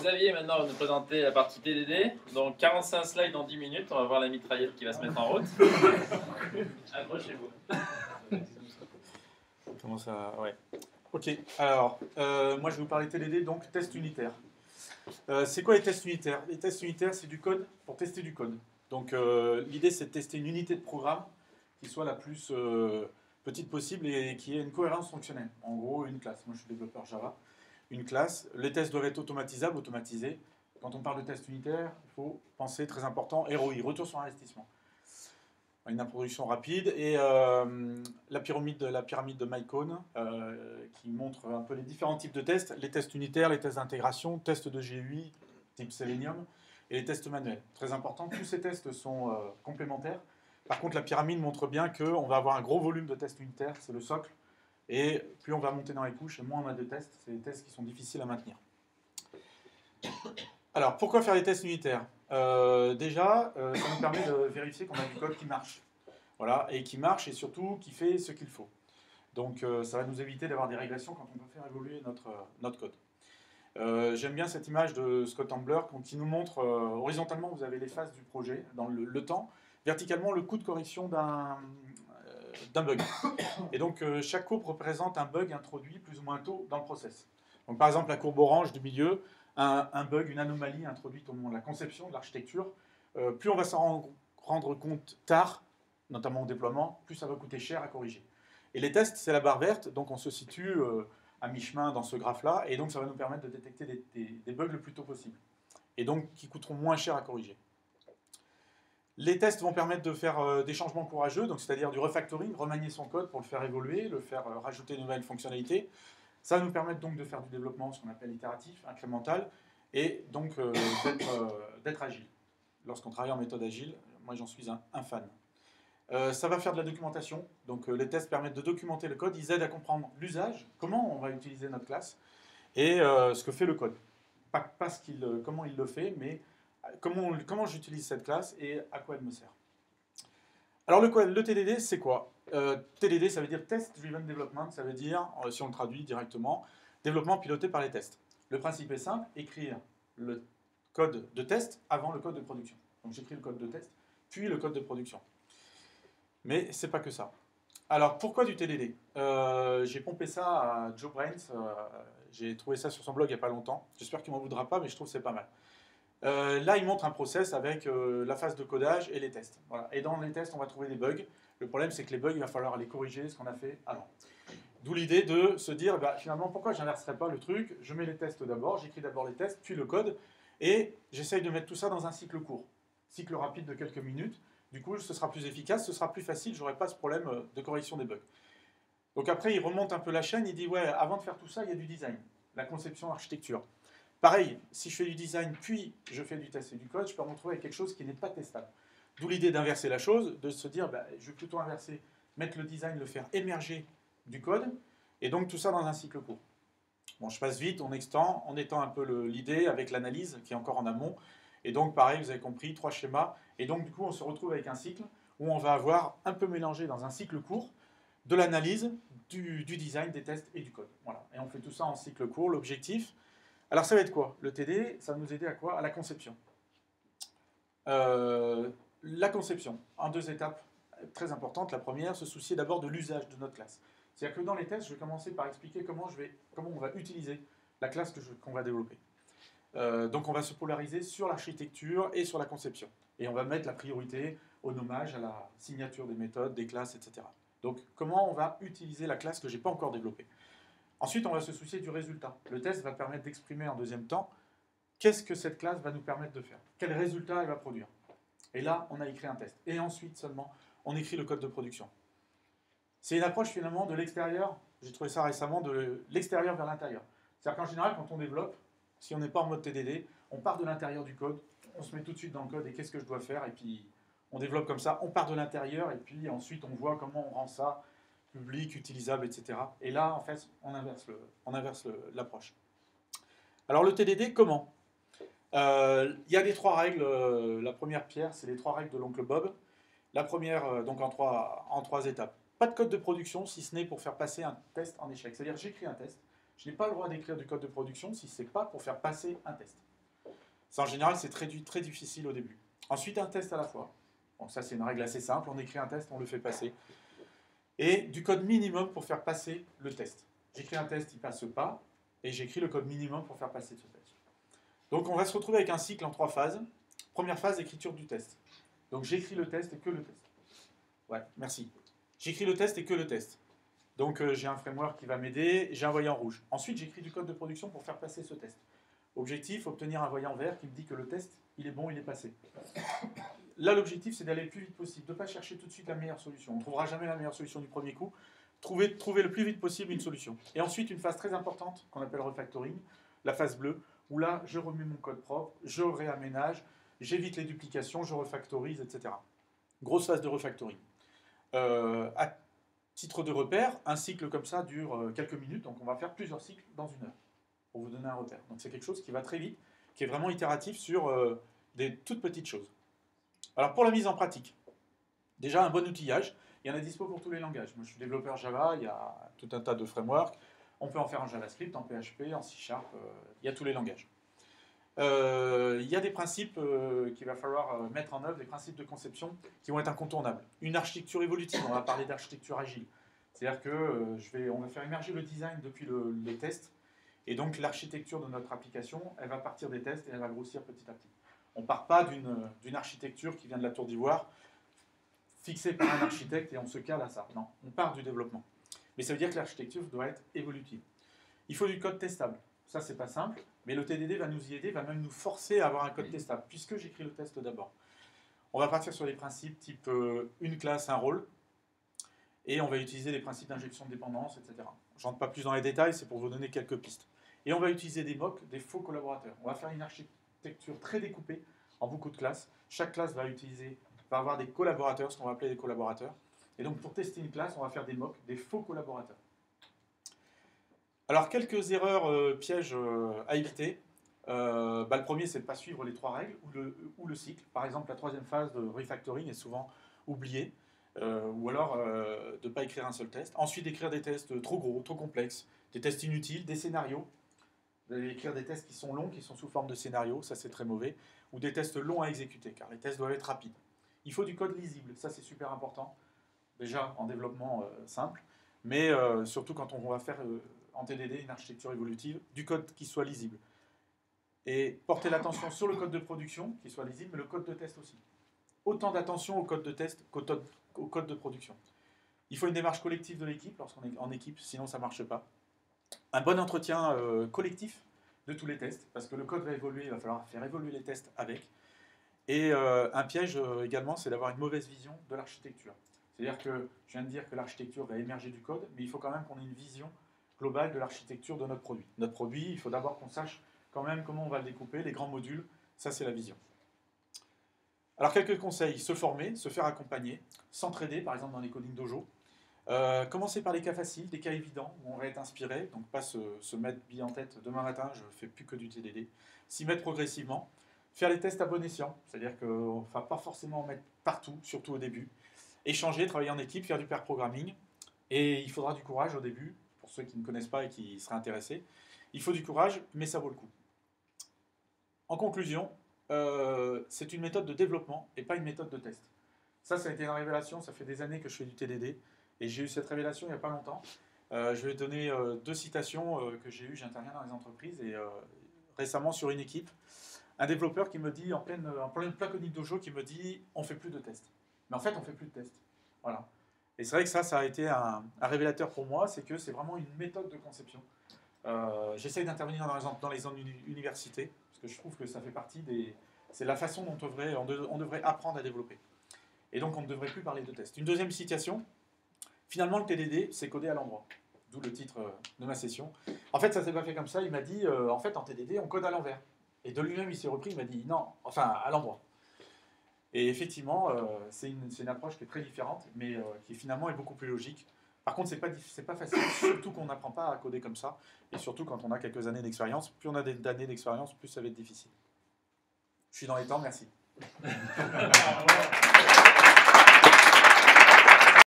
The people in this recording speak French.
Xavier maintenant va nous présenter la partie TDD. Donc 45 slides dans 10 minutes, on va voir la mitraillette qui va se mettre en route. Accrochez-vous. Comment ça? Ouais. Ok, alors, moi je vais vous parler TDD, donc test unitaire. C'est quoi les tests unitaires? Les tests unitaires, c'est du code pour tester du code. Donc l'idée, c'est de tester une unité de programme qui soit la plus petite possible et qui ait une cohérence fonctionnelle. En gros, une classe. Moi, je suis développeur Java. Une classe. Les tests doivent être automatisables, automatisés. Quand on parle de tests unitaires, il faut penser, très important, ROI, retour sur investissement. Une introduction rapide et la pyramide de Mycone qui montre un peu les différents types de tests, les tests unitaires, les tests d'intégration, tests de GUI type Selenium et les tests manuels. Très important, tous ces tests sont complémentaires. Par contre, la pyramide montre bien qu'on va avoir un gros volume de tests unitaires, c'est le socle, et plus on va monter dans les couches et moins on a de tests, c'est des tests qui sont difficiles à maintenir. Alors, pourquoi faire des tests unitaires? Déjà, ça nous permet de vérifier qu'on a du code qui marche. Voilà, et qui marche et surtout qui fait ce qu'il faut. Donc, ça va nous éviter d'avoir des régressions quand on peut faire évoluer notre code. J'aime bien cette image de Scott Ambler qui nous montre horizontalement, vous avez les phases du projet dans le temps, verticalement le coût de correction d'un bug. Et donc, chaque courbe représente un bug introduit plus ou moins tôt dans le process. Donc, par exemple, la courbe orange du milieu, un bug, une anomalie introduite au moment de la conception, de l'architecture. Plus on va s'en rendre compte tard, notamment au déploiement, plus ça va coûter cher à corriger. Et les tests, c'est la barre verte, donc on se situe à mi-chemin dans ce graphe-là, et donc ça va nous permettre de détecter des bugs le plus tôt possible, et donc qui coûteront moins cher à corriger. Les tests vont permettre de faire des changements courageux, donc c'est-à-dire du refactoring, remanier son code pour le faire évoluer, le faire rajouter de nouvelles fonctionnalités. Ça va nous permettre donc de faire du développement, ce qu'on appelle itératif, incrémental, et donc d'être agile. Lorsqu'on travaille en méthode agile, moi j'en suis un fan. Ça va faire de la documentation, donc les tests permettent de documenter le code, ils aident à comprendre l'usage, comment on va utiliser notre classe, et ce que fait le code. Pas comment il le fait, mais comment j'utilise cette classe et à quoi elle me sert. Alors le TDD, c'est quoi? TDD, ça veut dire Test Driven Development, ça veut dire, si on le traduit directement, développement piloté par les tests. Le principe est simple, écrire le code de test avant le code de production. Donc j'écris le code de test, puis le code de production. Mais c'est pas que ça. Alors pourquoi du TDD? J'ai pompé ça à Joe Brains, j'ai trouvé ça sur son blog il n'y a pas longtemps. J'espère qu'il ne m'en voudra pas, mais je trouve que c'est pas mal. Là, il montre un process avec la phase de codage et les tests. Voilà. Et dans les tests, on va trouver des bugs. Le problème, c'est que les bugs, il va falloir les corriger, ce qu'on a fait avant. D'où l'idée de se dire, bah, finalement, pourquoi je n'inverserais pas le truc? Je mets les tests d'abord, j'écris d'abord les tests, puis le code, et j'essaye de mettre tout ça dans un cycle court. Cycle rapide de quelques minutes. Du coup, ce sera plus efficace, ce sera plus facile, j'aurai pas ce problème de correction des bugs. Donc après, il remonte un peu la chaîne, il dit, ouais, avant de faire tout ça, il y a du design, la conception, l'architecture. Pareil, si je fais du design, puis je fais du test et du code, je peux me retrouver avec quelque chose qui n'est pas testable. D'où l'idée d'inverser la chose, de se dire, bah, je vais plutôt inverser, mettre le design, le faire émerger du code, et donc tout ça dans un cycle court. Bon, je passe vite, on étend un peu l'idée avec l'analyse qui est encore en amont, et donc pareil, vous avez compris, 3 schémas, et donc du coup on se retrouve avec un cycle où on va avoir un peu mélangé dans un cycle court de l'analyse, du design, des tests et du code. Voilà. Et on fait tout ça en cycle court, l'objectif. Alors ça va être quoi? Le TD, ça va nous aider à quoi? À la conception. La conception, en 2 étapes très importantes. La première, se soucier d'abord de l'usage de notre classe. C'est-à-dire que dans les tests, je vais commencer par expliquer comment on va utiliser la classe qu'on va développer. Donc on va se polariser sur l'architecture et sur la conception. Et on va mettre la priorité au nommage, à la signature des méthodes, des classes, etc. Donc comment on va utiliser la classe que je n'ai pas encore développée. Ensuite, on va se soucier du résultat. Le test va permettre d'exprimer en deuxième temps qu'est-ce que cette classe va nous permettre de faire, quel résultat elle va produire. Et là, on a écrit un test. Et ensuite seulement, on écrit le code de production. C'est une approche finalement de l'extérieur, j'ai trouvé ça récemment, de l'extérieur vers l'intérieur. C'est-à-dire qu'en général, quand on développe, si on n'est pas en mode TDD, on part de l'intérieur du code, on se met tout de suite dans le code et qu'est-ce que je dois faire, et puis on développe comme ça, on part de l'intérieur, et puis ensuite on voit comment on rend ça public, utilisable, etc. Et là, en fait, on inverse l'approche. Alors le TDD, comment? Il y a les 3 règles. La première pierre, c'est les 3 règles de l'oncle Bob. La première, donc en 3 étapes. Pas de code de production, si ce n'est pour faire passer un test en échec. C'est-à-dire, j'écris un test. Je n'ai pas le droit d'écrire du code de production si ce n'est pas pour faire passer un test. Ça, en général, c'est très difficile au début. Ensuite, un test à la fois. Donc ça, c'est une règle assez simple. On écrit un test, on le fait passer. Et du code minimum pour faire passer le test. J'écris un test, il ne passe pas. Et j'écris le code minimum pour faire passer ce test. Donc on va se retrouver avec un cycle en 3 phases. Première phase, écriture du test. Donc j'écris le test et que le test. Ouais, merci. J'écris le test et que le test. Donc j'ai un framework qui va m'aider, j'ai un voyant rouge. Ensuite, j'écris du code de production pour faire passer ce test. Objectif, obtenir un voyant vert qui me dit que le test, il est bon, il est passé. Là, l'objectif, c'est d'aller le plus vite possible, de ne pas chercher tout de suite la meilleure solution. On ne trouvera jamais la meilleure solution du premier coup. Trouver le plus vite possible une solution. Et ensuite, une phase très importante qu'on appelle refactoring, la phase bleue, où là, je remets mon code propre, je réaménage, j'évite les duplications, je refactorise, etc. Grosse phase de refactoring. À titre de repère, un cycle comme ça dure quelques minutes, donc on va faire plusieurs cycles dans 1 heure, pour vous donner un repère. Donc c'est quelque chose qui va très vite, qui est vraiment itératif sur des toutes petites choses. Alors pour la mise en pratique, déjà un bon outillage, il y en a dispo pour tous les langages. Moi je suis développeur Java, il y a tout un tas de frameworks, on peut en faire en JavaScript, en PHP, en C#, il y a tous les langages. Il y a des principes qu'il va falloir mettre en œuvre, des principes de conception qui vont être incontournables. Une architecture évolutive, on va parler d'architecture agile. C'est-à-dire que on va faire émerger le design depuis les tests, et donc l'architecture de notre application, elle va partir des tests et elle va grossir petit à petit. On ne part pas d'une architecture qui vient de la Tour d'Ivoire, fixée par un architecte et on se cale à ça. Non, on part du développement. Mais ça veut dire que l'architecture doit être évolutive. Il faut du code testable. Ça, c'est pas simple, mais le TDD va nous y aider, va même nous forcer à avoir un code testable, puisque j'écris le test d'abord. On va partir sur des principes type une classe, un rôle, et on va utiliser des principes d'injection de dépendance, etc. Je rentre pas plus dans les détails, c'est pour vous donner quelques pistes. Et on va utiliser des mocks, des faux collaborateurs. On va faire une architecture très découpée en beaucoup de classes. Chaque classe va avoir des collaborateurs, ce qu'on va appeler des collaborateurs. Et donc pour tester une classe, on va faire des mocks, des faux collaborateurs. Alors, quelques erreurs pièges à éviter. Le premier, c'est de ne pas suivre les 3 règles ou le cycle. Par exemple, la 3e phase de refactoring est souvent oubliée. Ou alors de ne pas écrire un seul test. Ensuite, d'écrire des tests trop gros, trop complexes, des tests inutiles, des scénarios. Vous allez écrire des tests qui sont longs, qui sont sous forme de scénarios, ça c'est très mauvais. Ou des tests longs à exécuter, car les tests doivent être rapides. Il faut du code lisible, ça c'est super important. Déjà en développement simple, mais surtout quand on va faire en TDD une architecture évolutive, du code qui soit lisible. Et porter l'attention sur le code de production, qui soit lisible, mais le code de test aussi. Autant d'attention au code de test qu'au code de production. Il faut une démarche collective de l'équipe lorsqu'on est en équipe, sinon ça ne marche pas. Un bon entretien collectif de tous les tests, parce que le code va évoluer, il va falloir faire évoluer les tests avec. Et un piège également, c'est d'avoir une mauvaise vision de l'architecture. C'est-à-dire que je viens de dire que l'architecture va émerger du code, mais il faut quand même qu'on ait une vision globale de l'architecture de notre produit. Notre produit, il faut d'abord qu'on sache quand même comment on va le découper, les grands modules, ça c'est la vision. Alors quelques conseils, se former, se faire accompagner, s'entraider par exemple dans les coding dojo. Commencer par des cas faciles, des cas évidents où on va être inspiré, donc pas se mettre bille en tête, demain matin je ne fais plus que du TDD. S'y mettre progressivement, faire les tests à bon escient, c'est-à-dire qu'on ne va pas forcément en mettre partout, surtout au début. Échanger, travailler en équipe, faire du pair programming, et il faudra du courage au début, pour ceux qui ne connaissent pas et qui seraient intéressés. Il faut du courage, mais ça vaut le coup. En conclusion, c'est une méthode de développement et pas une méthode de test. Ça a été une révélation, ça fait des années que je fais du TDD, et j'ai eu cette révélation il n'y a pas longtemps. Je vais donner 2 citations que j'ai eues, j'interviens dans les entreprises, et récemment sur une équipe, un développeur qui me dit, en plein coding dojo, qui me dit « on ne fait plus de tests ». Mais en fait, on ne fait plus de tests. Voilà. Et c'est vrai que ça a été un révélateur pour moi, c'est que c'est vraiment une méthode de conception. J'essaye d'intervenir dans les zones universités, parce que je trouve que ça fait partie c'est la façon dont on devrait apprendre à développer. Et donc, on ne devrait plus parler de tests. Une deuxième citation, finalement, le TDD, c'est codé à l'endroit. D'où le titre de ma session. En fait, ça ne s'est pas fait comme ça. Il m'a dit, en fait, en TDD, on code à l'envers. Et de lui-même, il s'est repris, il m'a dit, non, enfin, à l'endroit. Et effectivement, c'est une approche qui est très différente, mais qui finalement est beaucoup plus logique. Par contre, c'est pas facile, surtout qu'on n'apprend pas à coder comme ça, et surtout quand on a quelques années d'expérience. Plus on a d'années d'expérience, plus ça va être difficile. Je suis dans les temps, merci.